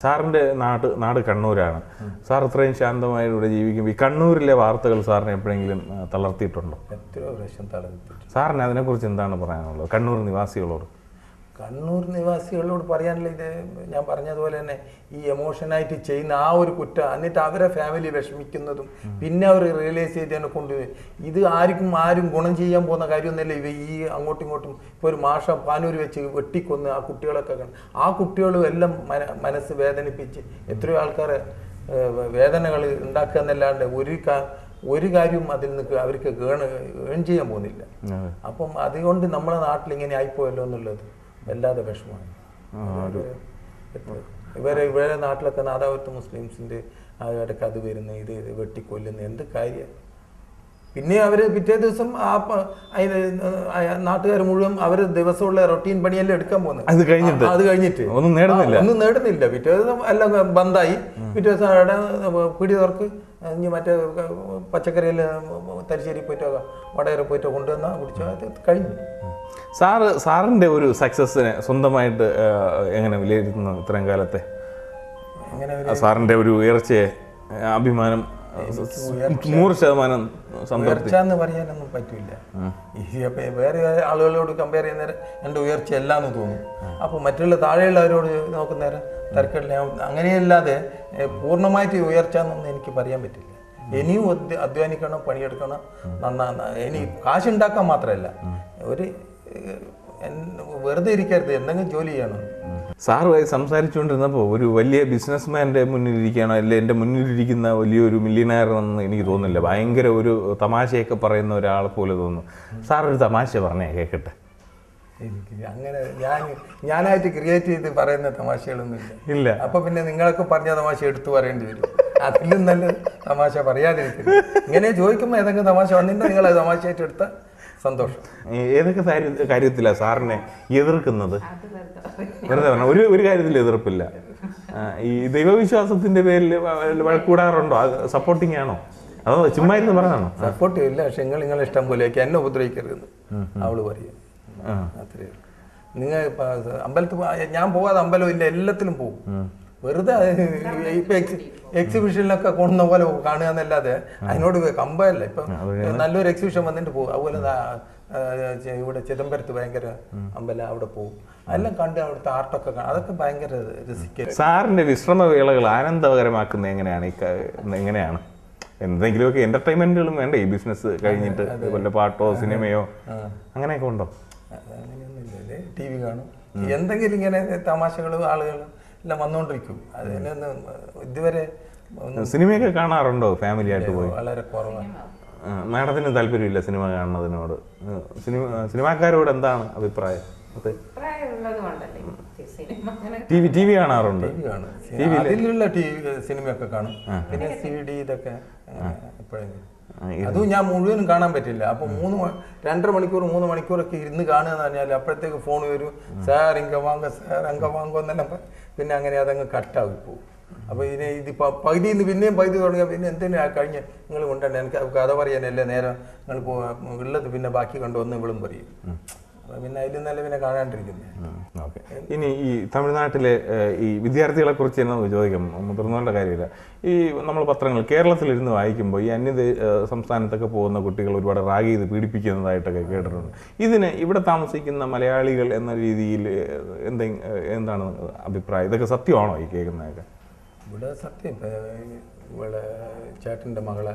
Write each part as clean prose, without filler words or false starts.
സാറിൻ്റെ നാട് കണ്ണൂരാണ്. സാർ ഇത്രയും ശാന്തമായി ഇവിടെ ജീവിക്കുമ്പോൾ ഈ കണ്ണൂരിലെ വാർത്തകൾ സാറിനെ എപ്പോഴെങ്കിലും തളർത്തിയിട്ടുണ്ടോ? എത്രയോ പ്രാവശ്യം തളർത്തിയിട്ടുണ്ട്. സാറിന് അതിനെക്കുറിച്ച് എന്താണ് പറയാനുള്ളത് കണ്ണൂർ നിവാസികളോട്? കണ്ണൂർ നിവാസികളോട് പറയാനുള്ള ഇത് ഞാൻ പറഞ്ഞതുപോലെ തന്നെ ഈ എമോഷനായിട്ട് ചെയ്യുന്ന ആ ഒരു കുറ്റം, എന്നിട്ട് അവരെ ഫാമിലി വിഷമിക്കുന്നതും പിന്നെ അവർ റിയലൈസ് ചെയ്തതിനെ കൊണ്ട് ഇത് ആരും ഗുണം ചെയ്യാൻ പോകുന്ന കാര്യമൊന്നുമില്ല. ഈ അങ്ങോട്ടും ഇങ്ങോട്ടും ഇപ്പോൾ ഒരു മാഷ പാനൂർ വെച്ച് വെട്ടിക്കൊന്ന് ആ കുട്ടികളൊക്കെ ആ കുട്ടികളും എല്ലാം മനസ്സ് വേദനിപ്പിച്ച് എത്രയോ ആൾക്കാരെ വേദനകൾ ഉണ്ടാക്കുക എന്നല്ലാണ്ട് ഒരു കാര്യവും അതിൽ നിന്ന് അവർക്ക് ഏൺ ചെയ്യാൻ പോകുന്നില്ല. അപ്പം അതുകൊണ്ട് നമ്മുടെ നാട്ടിൽ ഇങ്ങനെ ആയിപ്പോയല്ലോ എന്നുള്ളത് വല്ലാതെ വിഷമമാണ്. ഇവരെ നാട്ടിലൊക്കെ നാദാപുരത്ത് മുസ്ലിംസിൻ്റെ ഇടയ്ക്ക് അത് വരുന്ന ഇത് വെട്ടിക്കൊല്ലുന്ന എന്ത് കാര്യം. പിന്നെ അവർ പിറ്റേ ദിവസം നാട്ടുകാർ മുഴുവൻ അവർ ദിവസമുള്ള റൊട്ടീൻ പണിയെല്ലാം എടുക്കാൻ പോകുന്നത്. അത് കഴിഞ്ഞിട്ട് ഒന്നും നേടുന്നില്ല. പിറ്റേ ദിവസം എല്ലാം ബന്ധായി. പിറ്റേ ദിവസം അവിടെ പിടി തുറക്ക് ഇനി മറ്റേ പച്ചക്കറിയെല്ലാം തലശ്ശേരി പോയിട്ടോ വടകര പോയിട്ടോ കൊണ്ടുവന്നാൽ കുടിച്ചോ, അത് കഴിഞ്ഞു. സാറിൻ്റെ ഒരു സക്സസ്സിനെ സ്വന്തമായിട്ട് എങ്ങനെ വിലയിരുത്തുന്നു? ഇത്രയും കാലത്തെ സാറിൻ്റെ ഒരു ഉയർച്ചയെ അഭിമാനം 100% ഉയർച്ച എന്ന് പറയാനൊന്നും പറ്റില്ല. വേറെ ആളുകളോട് കമ്പയർ ചെയ്യുന്നേരം എൻ്റെ ഉയർച്ച എല്ലാന്ന് തോന്നും. അപ്പോൾ മറ്റുള്ള താഴെയുള്ളവരോട് നോക്കുന്നേരം തിരക്കില്ല. അങ്ങനെയല്ലാതെ പൂർണ്ണമായിട്ട് ഉയർച്ച എന്നൊന്നും എനിക്ക് പറയാൻ പറ്റില്ല. ഇനിയും അധ്വാനിക്കണം, പണിയെടുക്കണം, ഇനി കാശുണ്ടാക്കാൻ മാത്രമല്ല, ഒരു വെറുതെ ഇരിക്കരുത്, എന്തെങ്കിലും ജോലി ചെയ്യണം. സാറുമായി സംസാരിച്ചുകൊണ്ടിരുന്നപ്പോൾ ഒരു വലിയ ബിസിനസ്മാൻ്റെ മുന്നിലിരിക്കുകയാണോ അല്ലെ എൻ്റെ മുന്നിലിരിക്കുന്ന വലിയൊരു മില്യനയർ എന്ന് എനിക്ക് തോന്നുന്നില്ല. ഭയങ്കര ഒരു തമാശയൊക്കെ പറയുന്ന ഒരാളെ പോലെ തോന്നുന്നു. സാറൊരു തമാശ പറഞ്ഞേ കേൾക്കട്ടെ. എനിക്ക് അങ്ങനെ ഞാനായിട്ട് ക്രിയേറ്റ് ചെയ്ത് പറയുന്ന തമാശകളൊന്നും ഇല്ല. അപ്പൊ പിന്നെ നിങ്ങളൊക്കെ പറഞ്ഞ തമാശ എടുത്തു പറയേണ്ടി വരും. അതിലും നല്ല തമാശ പറയാതിരിക്കുന്നു. ഇങ്ങനെ ചോദിക്കുമ്പോൾ ഏതെങ്കിലും തമാശ വന്നിട്ട് നിങ്ങൾ അത് തമാശയായിട്ട് എടുത്ത സന്തോഷം. ഏതൊക്കെ കാര്യത്തിലാണ് സാറിനെ എതിർക്കുന്നത്? വെറുതെ പറഞ്ഞ ഒരു കാര്യത്തിൽ എതിർപ്പില്ല. ഈ ദൈവവിശ്വാസത്തിന്റെ പേരിൽ വഴക്കൂടാറുണ്ടോ? സപ്പോർട്ടിങ് ആണോ അതോ ചുമ്മാ ഇരുന്ന് പറഞ്ഞാണോ? സപ്പോർട്ട് ഇല്ല, പക്ഷെ നിങ്ങളെ ഇഷ്ടം പോലെയൊക്കെ എന്നെ ഉപദ്രവിക്കരുതെന്ന് അവള് പറയും. അത്രേ നിങ്ങൾ അമ്പലത്തിൽ ഞാൻ പോകാതെ അമ്പലമില്ല, എല്ലാത്തിലും പോകും. വെറുതെ ഇപ്പൊ എക്സിബിഷനിലൊക്കെ കൊണ്ടുന്ന പോലെ കാണുക എന്നല്ലാതെ അതിനോട് കമ്പയല്ല. ഇപ്പൊ നല്ലൊരു എക്സിബിഷൻ വന്നിട്ട് പോകും. അതുപോലെ ഇവിടെ ചിദംബരത്ത് ഭയങ്കര അമ്പലം, അവിടെ പോകും. അതെല്ലാം കണ്ട് അവിടുത്തെ ആർട്ടൊക്കെ അതൊക്കെ ഭയങ്കര രസിക്കുക. സാറിന്റെ വിശ്രമവേളകൾ ആനന്ദകരമാക്കുന്ന എങ്ങനെയാണ്? എന്തെങ്കിലുമൊക്കെ എന്റർടൈൻമെന്റുകളും വേണ്ടേ ഈ ബിസിനസ് കഴിഞ്ഞിട്ട്? വല്ല പാട്ടോ സിനിമയോ അങ്ങനെയൊക്കെ ഉണ്ടോ? അങ്ങനെയൊന്നുമില്ലേ, ടി വി കാണും, എന്തെങ്കിലും ഇങ്ങനെ തമാശകളും ആളുകളും എല്ലാം വന്നുകൊണ്ടിരിക്കും. അതിനൊന്ന് ഇതുവരെ സിനിമയൊക്കെ കാണാറുണ്ടോ ഫാമിലി ആയിട്ട് പോയി? വളരെ കുറവാണ്. മാഡത്തിന് താല്പര്യമില്ല സിനിമ കാണുന്നതിനോട്? സിനിമാക്കാരോട് എന്താണ് അഭിപ്രായം? ടി വി കാണാറുണ്ട്. അതിലുള്ള സിനിമയൊക്കെ കാണും. പിന്നെ CD ഇതൊക്കെ എപ്പോഴെങ്കിലും. അതും ഞാൻ മുഴുവനും കാണാൻ പറ്റില്ല. അപ്പൊ 2.5 മണിക്കൂർ 3 മണിക്കൂറൊക്കെ ഇരുന്ന് കാണുക എന്ന് പറഞ്ഞാൽ അപ്പോഴത്തേക്ക് ഫോൺ വരും, സാർ ഇങ്ക വാങ്ങോ എന്നെല്ലാം. പിന്നെ അങ്ങനെ അതങ്ങ് കട്ടായി പോകും. അപ്പൊ ഇതിപ്പോ പകുതിയിൽ നിന്ന് പിന്നെയും പകുതി തുടങ്ങിയാൽ പിന്നെ എന്തിനാ കഴിഞ്ഞ് നിങ്ങൾ കൊണ്ടുവരണ്ട, എനിക്ക് കഥ പറയാനല്ലേ നേരം നിങ്ങൾ ഉള്ളത്, പിന്നെ ബാക്കി കൊണ്ടുവന്ന് ഇവളും പറയും. പിന്നെ അതിൽ നല്ല പിന്നെ കാണാണ്ടിരിക്കുന്നത്. ഓക്കെ, ഇനി ഈ തമിഴ്നാട്ടിലെ ഈ വിദ്യാർത്ഥികളെ കുറിച്ച് തന്നെ നമുക്ക് ചോദിക്കാം. മുതിർന്നവരുടെ കാര്യമില്ല, ഈ നമ്മൾ പത്രങ്ങൾ കേരളത്തിലിരുന്ന് വായിക്കുമ്പോൾ ഈ അന്യ സംസ്ഥാനത്തൊക്കെ പോകുന്ന കുട്ടികൾ ഒരുപാട് റാഗ് ചെയ്ത് പീഡിപ്പിക്കുന്നതായിട്ടൊക്കെ കേട്ടിട്ടുണ്ട്. ഇതിന് ഇവിടെ താമസിക്കുന്ന മലയാളികൾ എന്ന രീതിയിൽ എന്താണ് അഭിപ്രായം? ഇതൊക്കെ സത്യമാണോ ഈ കേൾക്കുന്നതൊക്കെ? ഇവിടെ സത്യം. ഇവിടെ ചേട്ടൻ്റെ മകളെ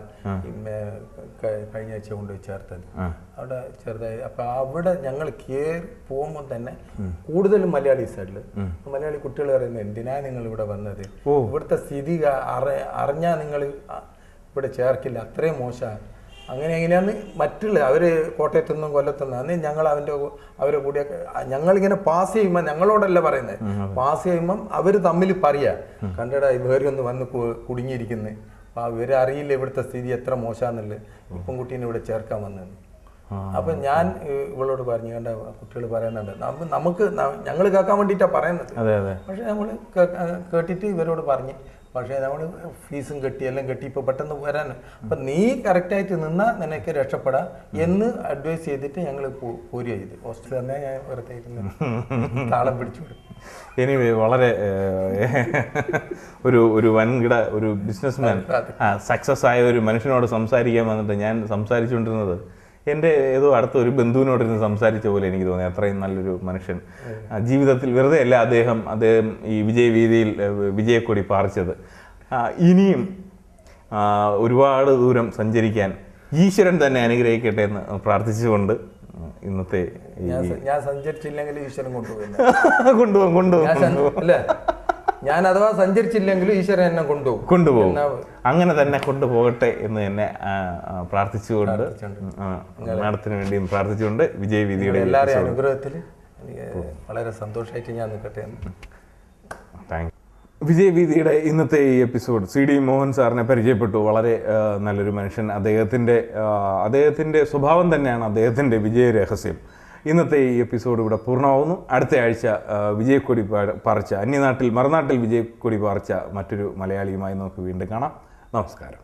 കഴിഞ്ഞ ആഴ്ച കൊണ്ടുപോയി ചേർത്തത് അവിടെ ചെറുതായി. അപ്പൊ അവിടെ ഞങ്ങൾ പോകുമ്പോൾ തന്നെ കൂടുതലും മലയാളി സൈഡില് മലയാളി കുട്ടികൾ പറയുന്നത്, എന്തിനാ നിങ്ങൾ ഇവിടെ വന്നത്? ഇവിടുത്തെ സ്ഥിതി അറിഞ്ഞാൽ നിങ്ങൾ ഇവിടെ ചേർക്കില്ല, അത്രയും മോശമാണ്. അങ്ങനെ എങ്ങനെയാണ് മറ്റുള്ള അവര് കോട്ടയത്തു നിന്നും കൊല്ലത്തുനിന്നും അന്ന് ഞങ്ങൾ അവരെ കൂടെ ഞങ്ങളിങ്ങനെ പാസ് ചെയ്യുമ്പോൾ ഞങ്ങളോടല്ല പറയുന്നത്, പാസ് ചെയ്യുമ്പം അവര് തമ്മിൽ പറയാ, കണ്ടടാ ഇവരൊന്ന് വന്ന് കുടുങ്ങിയിരിക്കുന്നത്, അപ്പൊ ഇവരറിയില്ല ഇവിടുത്തെ സ്ഥിതി എത്ര മോശമാന്നുള്ളത്, ഇപ്പം കുട്ടീനെ ഇവിടെ ചേർക്കാൻ വന്നത്. അപ്പം ഞാൻ ഇവളോട് പറഞ്ഞു കണ്ട കുട്ടികൾ പറയുന്നുണ്ട് നമുക്ക് ഞങ്ങൾ കേൾക്കാൻ വേണ്ടിയിട്ടാണ് പറയുന്നത്. അതെ അതെ. പക്ഷെ നമ്മൾ കേട്ടിട്ട് ഇവരോട് പറഞ്ഞ് പക്ഷേ നമ്മൾ ഫീസും കെട്ടി എല്ലാം കെട്ടി ഇപ്പോൾ പെട്ടെന്ന് വരാൻ അപ്പം നീ കറക്റ്റായിട്ട് നിന്നാൽ നിനക്ക് രക്ഷപ്പെടാം എന്ന് അഡ്വൈസ് ചെയ്തിട്ട് ഞങ്ങൾ പോരുക ചെയ്ത്. ഹോസ്റ്റലിൽ തന്നെ ഞാൻ വെറുതെ ഇരുന്ന് താളം പിടിച്ചു കൊടുക്കും. എനിവേ വളരെ ഒരു വൻകിട ഒരു ബിസിനസ്മാൻ സക്സസ് ആയ ഒരു മനുഷ്യനോട് സംസാരിക്കാൻ വന്നിട്ട് ഞാൻ സംസാരിച്ചുകൊണ്ടിരുന്നത് എൻ്റെ ഏതോ അടുത്ത ഒരു ബന്ധുവിനോടിരുന്ന് സംസാരിച്ച പോലെ എനിക്ക് തോന്നി. അത്രയും നല്ലൊരു മനുഷ്യൻ ജീവിതത്തിൽ വെറുതെ അല്ല അദ്ദേഹം ഈ വിജയവീതിയിൽ വിജയക്കൊടി പാറിച്ചത്. ഇനിയും ഒരുപാട് ദൂരം സഞ്ചരിക്കാൻ ഈശ്വരൻ തന്നെ അനുഗ്രഹിക്കട്ടെ എന്ന് പ്രാർത്ഥിച്ചുകൊണ്ട് ഇന്നത്തെ ഞാൻ സഞ്ചരിച്ചില്ലെങ്കിൽ ഈശ്വരൻ കൊണ്ടുപോകും അല്ലേ? ഞാൻ അഥവാ സഞ്ചരിച്ചില്ലെങ്കിലും ഈശ്വരൻ എന്നെ കൊണ്ടുപോകും. അങ്ങനെ തന്നെ കൊണ്ടുപോകട്ടെ എന്ന് തന്നെ പ്രാർത്ഥിച്ചുകൊണ്ട് മാഡത്തിന് വേണ്ടിയും പ്രാർത്ഥിച്ചുകൊണ്ട് വിജയവീതിയുടെ എല്ലാവരുടെയും അനുഗ്രഹത്തിൽ വളരെ സന്തോഷമായിട്ട് ഞാൻ നിൽക്കട്ടെ. Thank you. വിജയവീതിയുടെ ഇന്നത്തെ ഈ എപ്പിസോഡ് CD മോഹൻ സാറിനെ പരിചയപ്പെട്ടു. വളരെ നല്ലൊരു മനുഷ്യൻ. അദ്ദേഹത്തിൻ്റെ സ്വഭാവം തന്നെയാണ് അദ്ദേഹത്തിൻ്റെ വിജയ രഹസ്യം. ഇന്നത്തെ ഈ എപ്പിസോഡ് ഇവിടെ പൂർണ്ണമാവുന്നു. അടുത്ത ആഴ്ച വിജയക്കൊടി പാറിച്ച മറുനാട്ടിൽ വിജയക്കൊടി പാറിച്ച മറ്റൊരു മലയാളിയുമായി നമുക്ക് വീണ്ടും കാണാം. നമസ്കാരം.